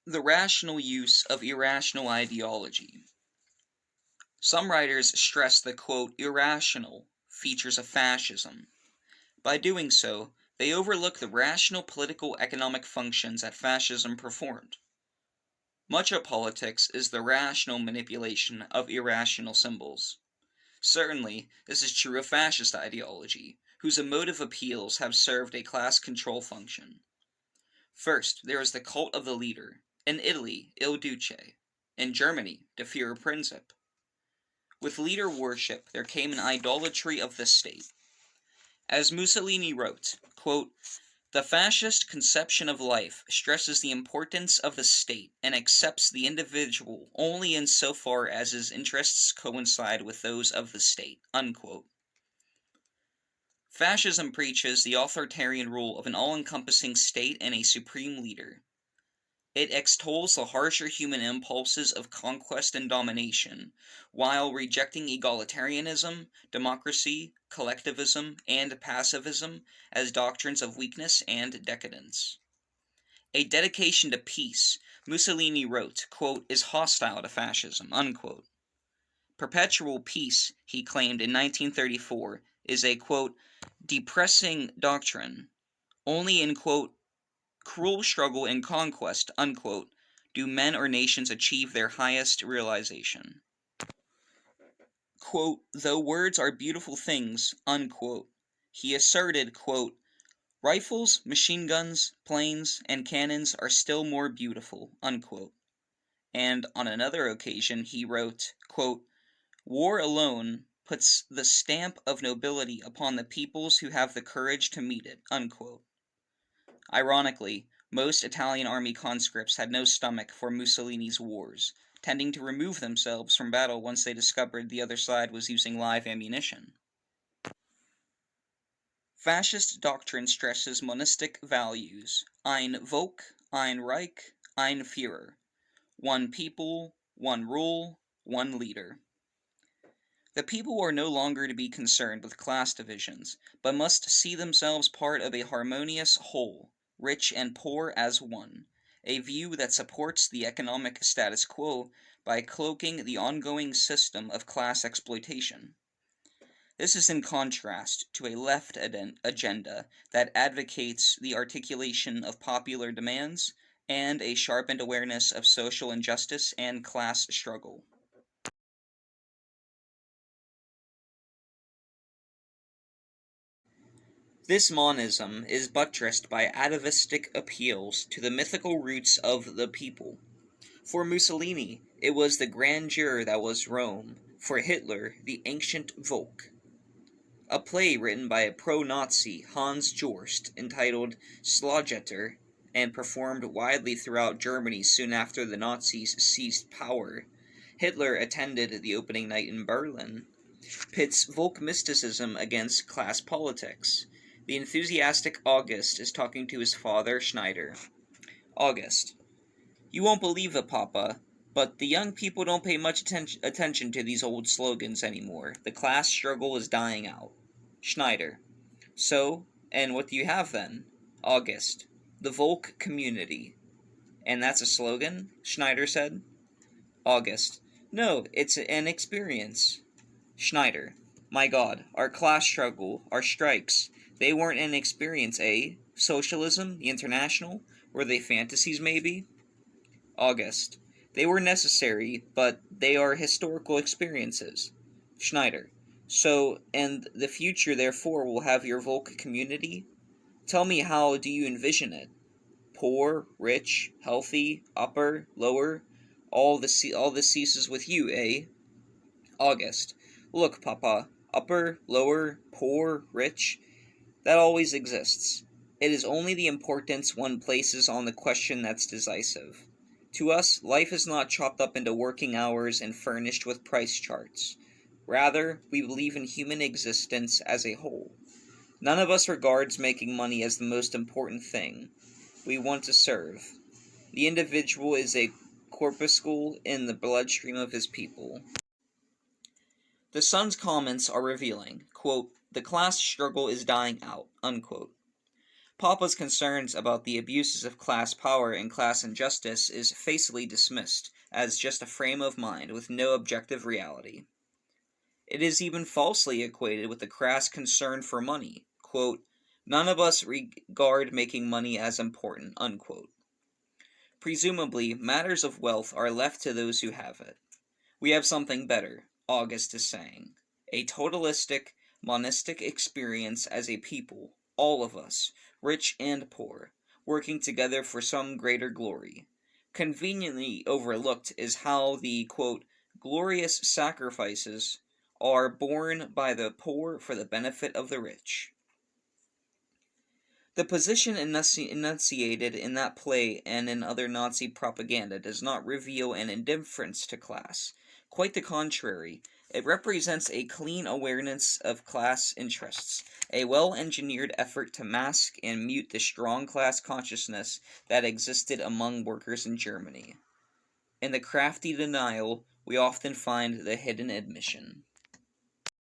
The rational use of irrational ideology. Some writers stress the, quote, irrational features of fascism. By doing so, they overlook the rational political economic functions that fascism performed. Much of politics is the rational manipulation of irrational symbols. Certainly, this is true of fascist ideology, whose emotive appeals have served a class control function. First, there is the cult of the leader. In Italy, Il Duce. In Germany, Der Führerprinzip. With leader worship, there came an idolatry of the state. As Mussolini wrote, quote, "The fascist conception of life stresses the importance of the state and accepts the individual only in so far as his interests coincide with those of the state." Unquote. Fascism preaches the authoritarian rule of an all-encompassing state and a supreme leader. It extols the harsher human impulses of conquest and domination, while rejecting egalitarianism, democracy, collectivism, and pacifism as doctrines of weakness and decadence. A dedication to peace, Mussolini wrote, quote, "is hostile to fascism." Unquote. Perpetual peace, he claimed in 1934, is a, quote, "depressing doctrine. Only in, quote, cruel struggle and conquest," unquote, do men or nations achieve their highest realization. Quote, "though words are beautiful things," unquote, he asserted, quote, "rifles, machine guns, planes, and cannons are still more beautiful," unquote. And on another occasion he wrote, quote, "war alone puts the stamp of nobility upon the peoples who have the courage to meet it," unquote. Ironically, most Italian army conscripts had no stomach for Mussolini's wars, tending to remove themselves from battle once they discovered the other side was using live ammunition. Fascist doctrine stresses monistic values: ein Volk, ein Reich, ein Führer, one people, one rule, one leader. The people are no longer to be concerned with class divisions, but must see themselves part of a harmonious whole, rich and poor as one, a view that supports the economic status quo by cloaking the ongoing system of class exploitation. This is in contrast to a left agenda that advocates the articulation of popular demands and a sharpened awareness of social injustice and class struggle. This monism is buttressed by atavistic appeals to the mythical roots of the people. For Mussolini, it was the grandeur that was Rome; for Hitler, the ancient Volk. A play written by a pro-Nazi Hans Jost, entitled Schlagetter, and performed widely throughout Germany soon after the Nazis seized power. Hitler attended the opening night in Berlin. Pits Volk mysticism against class politics. The enthusiastic August is talking to his father, Schneider. August: "You won't believe it, Papa, but the young people don't pay much attention to these old slogans anymore. The class struggle is dying out." Schneider: "So, and what do you have then?" August: "The Volk community." "And that's a slogan?" Schneider said. August: "No, it's an experience." Schneider: "My God, our class struggle, our strikes, they weren't an experience, eh? Socialism, the International, were they fantasies maybe?" August: "They were necessary, but they are historical experiences." Schneider: "So, and the future therefore will have your Volk community? Tell me, how do you envision it? Poor, rich, healthy, upper, lower, all this ceases with you, eh?" August: "Look, Papa, upper, lower, poor, rich, that always exists. It is only the importance one places on the question that's decisive. To us, life is not chopped up into working hours and furnished with price charts. Rather, we believe in human existence as a whole. None of us regards making money as the most important thing. We want to serve. The individual is a corpuscle in the bloodstream of his people." The Sun's comments are revealing, quote, "the class struggle is dying out," unquote. Papa's concerns about the abuses of class power and class injustice is facilely dismissed as just a frame of mind with no objective reality. It is even falsely equated with the crass concern for money. Quote, "None of us regard making money as important," unquote. Presumably, matters of wealth are left to those who have it. We have something better, August is saying. A totalistic, monistic experience as a people, all of us, rich and poor, working together for some greater glory. Conveniently overlooked is how the, quote, "glorious sacrifices are borne by the poor for the benefit of the rich." The position enunciated in that play and in other Nazi propaganda does not reveal an indifference to class. Quite the contrary, it represents a clean awareness of class interests, a well-engineered effort to mask and mute the strong class consciousness that existed among workers in Germany. In the crafty denial, we often find the hidden admission.